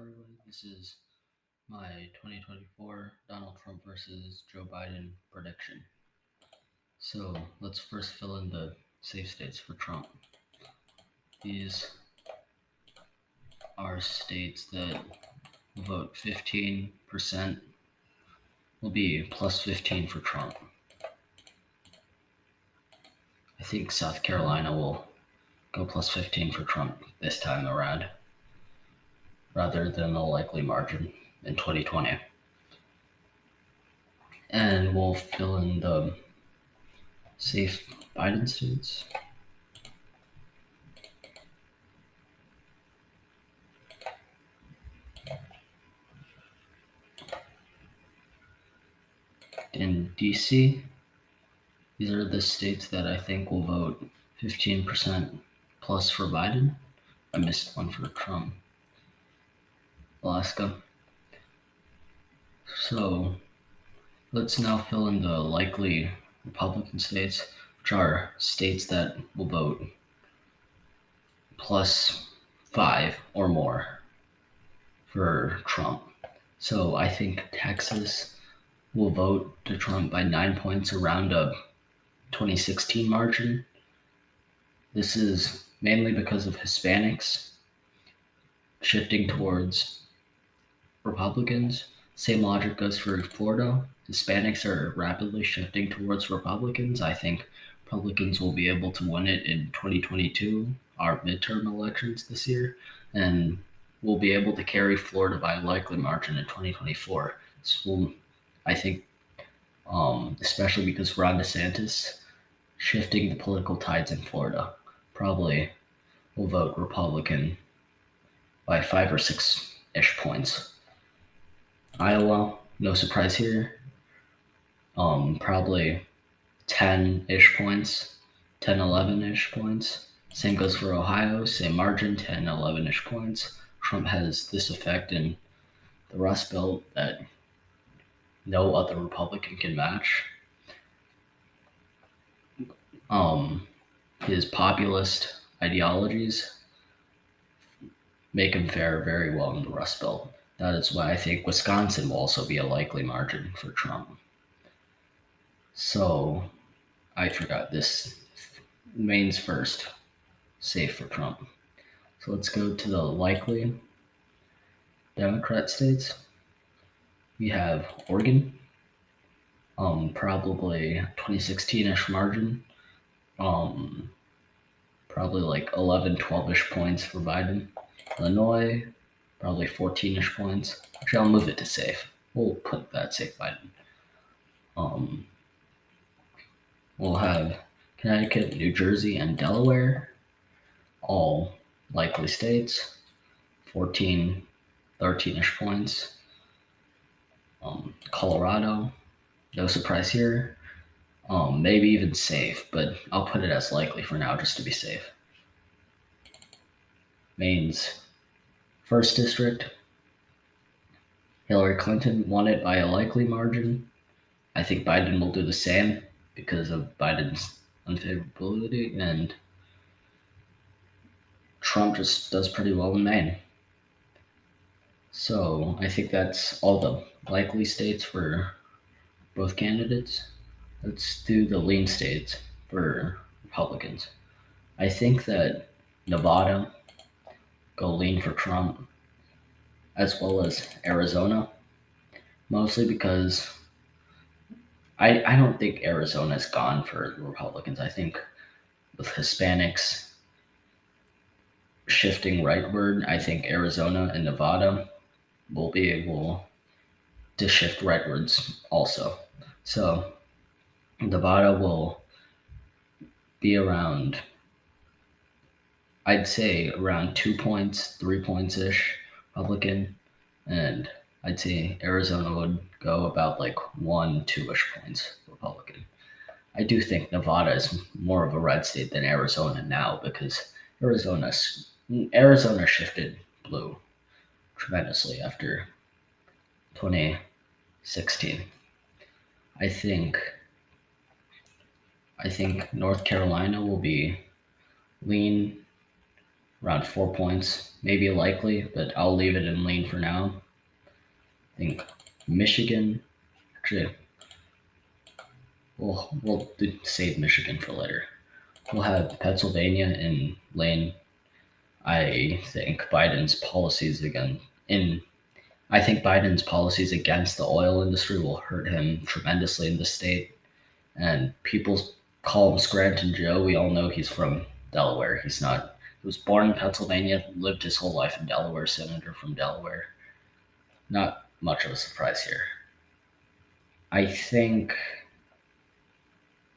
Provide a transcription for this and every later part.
everyone. This is my 2024 Donald Trump versus Joe Biden prediction. So let's first fill in the safe states for Trump. These are states that will vote 15%, will be plus 15 for Trump. I think South Carolina will go plus 15 for Trump this time around, rather than a likely margin in 2020. And we'll fill in the safe Biden states. In DC, these are the states that I think will vote 15% plus for Biden. I missed one for Trump. Alaska. So let's now fill in the likely Republican states, which are states that will vote plus 5 or more for Trump. So I think Texas will vote to Trump by 9 points around a 2016 margin. This is mainly because of Hispanics shifting towards Republicans. Same logic goes for Florida. Hispanics are rapidly shifting towards Republicans. I think Republicans will be able to win it in 2022, our midterm elections this year, and will be able to carry Florida by a likely margin in 2024. So I think, especially because Ron DeSantis shifting the political tides in Florida, probably will vote Republican by 5 or 6-ish points. Iowa, no surprise here. Probably 10-ish points, 10, 11-ish points. Same goes for Ohio, same margin, 10, 11-ish points. Trump has this effect in the Rust Belt that no other Republican can match. His populist ideologies make him fare very well in the Rust Belt. That is why I think Wisconsin will also be a likely margin for Trump. So I forgot this. Maine's first, safe for Trump. So let's go to the likely Democrat states. We have Oregon, probably 2016-ish margin, probably like 11, 12-ish points for Biden. Illinois, probably 14-ish points. Actually, I'll move it to safe. We'll put that safe Biden. We'll have Connecticut, New Jersey, and Delaware, all likely states, 14, 13-ish points. Colorado, no surprise here. Maybe even safe, but I'll put it as likely for now just to be safe. Maine's first district, Hillary Clinton won it by a likely margin. I think Biden will do the same because of Biden's unfavorability, and Trump just does pretty well in Maine. So I think that's all the likely states for both candidates. Let's do the lean states for Republicans. I think that Nevada go lean for Trump, as well as Arizona, mostly because I don't think Arizona's gone for the Republicans. I think with Hispanics shifting rightward, I think Arizona and Nevada will be able to shift rightwards also. So Nevada will be around, I'd say around 2 points, 3 points ish Republican, and I'd say Arizona would go about like 1, 2-ish points Republican. I do think Nevada is more of a red state than Arizona now because Arizona shifted blue tremendously after 2016. I think North Carolina will be lean around 4 points, maybe likely, but I'll leave it in lean for now. I think Michigan, actually, we'll save Michigan for later. We'll have Pennsylvania in lane. I think Biden's policies against the oil industry will hurt him tremendously in the state. And people call him Scranton Joe. We all know he's from Delaware. He's not. He was born in Pennsylvania, lived his whole life in Delaware, senator from Delaware. Not much of a surprise here. I think,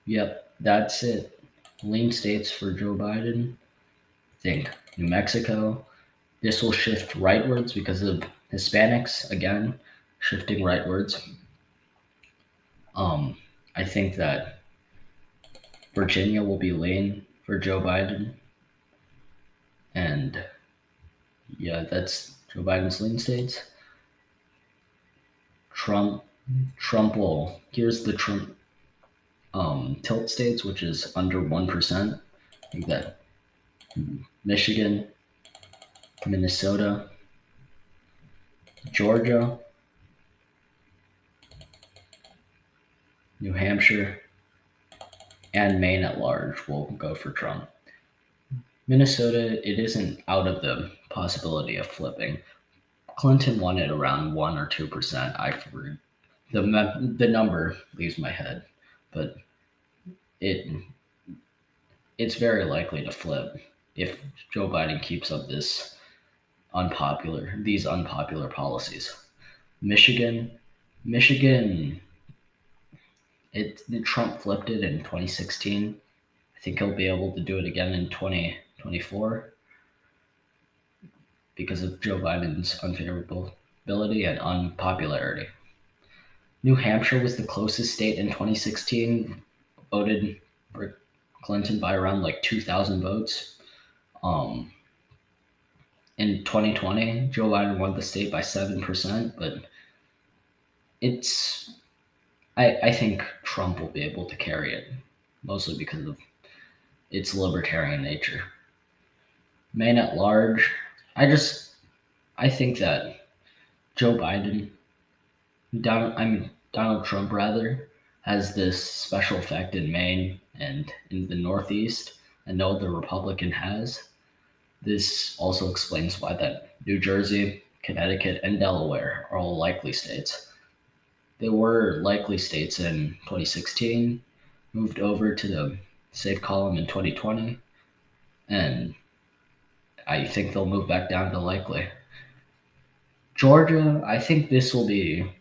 yep, that's it. Lean states for Joe Biden. I think New Mexico. This will shift rightwards because of Hispanics, again, shifting rightwards. I think that Virginia will be lean for Joe Biden. And yeah, that's Joe Biden's lean states. Trump will, here's the Trump tilt states, which is under 1%. I think that Michigan, Minnesota, Georgia, New Hampshire, and Maine at large will go for Trump. Minnesota, it isn't out of the possibility of flipping. Clinton won it around 1 or 2%. I forget. The number leaves my head, but it's very likely to flip if Joe Biden keeps up these unpopular policies. Michigan, Trump flipped it in 2016. I think he'll be able to do it again in 2024 because of Joe Biden's unfavorability and unpopularity. New Hampshire was the closest state in 2016, voted for Clinton by around like 2,000 votes. In 2020, Joe Biden won the state by 7%, but I think Trump will be able to carry it, mostly because of its libertarian nature. Maine at large, I think that Joe Biden, Donald Trump rather, has this special effect in Maine and in the Northeast, and no other Republican has. This also explains why that New Jersey, Connecticut, and Delaware are all likely states. They were likely states in 2016, moved over to the safe column in 2020, and I think they'll move back down to likely. Georgia, I think this will be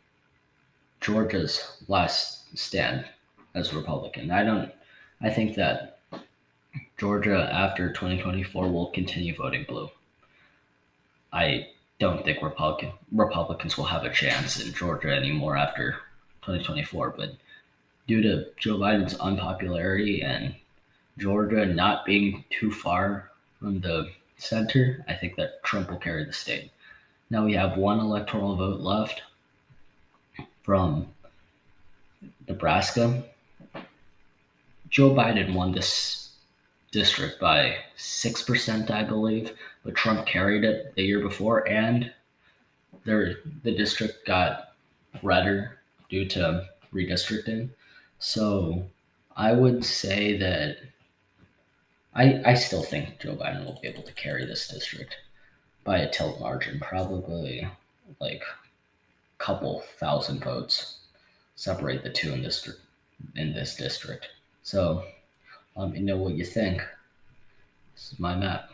Georgia's last stand as Republican. I think that Georgia after 2024 will continue voting blue. I don't think Republicans will have a chance in Georgia anymore after 2024, but due to Joe Biden's unpopularity and Georgia not being too far from the center, I think that Trump will carry the state. Now we have one electoral vote left from Nebraska. Joe Biden won this district by 6%, I believe, but Trump carried it the year before, and the district got redder due to redistricting. So I would say that I still think Joe Biden will be able to carry this district by a tilt margin, probably like a couple thousand votes separate the two in this district. So let me know what you think. This is my map.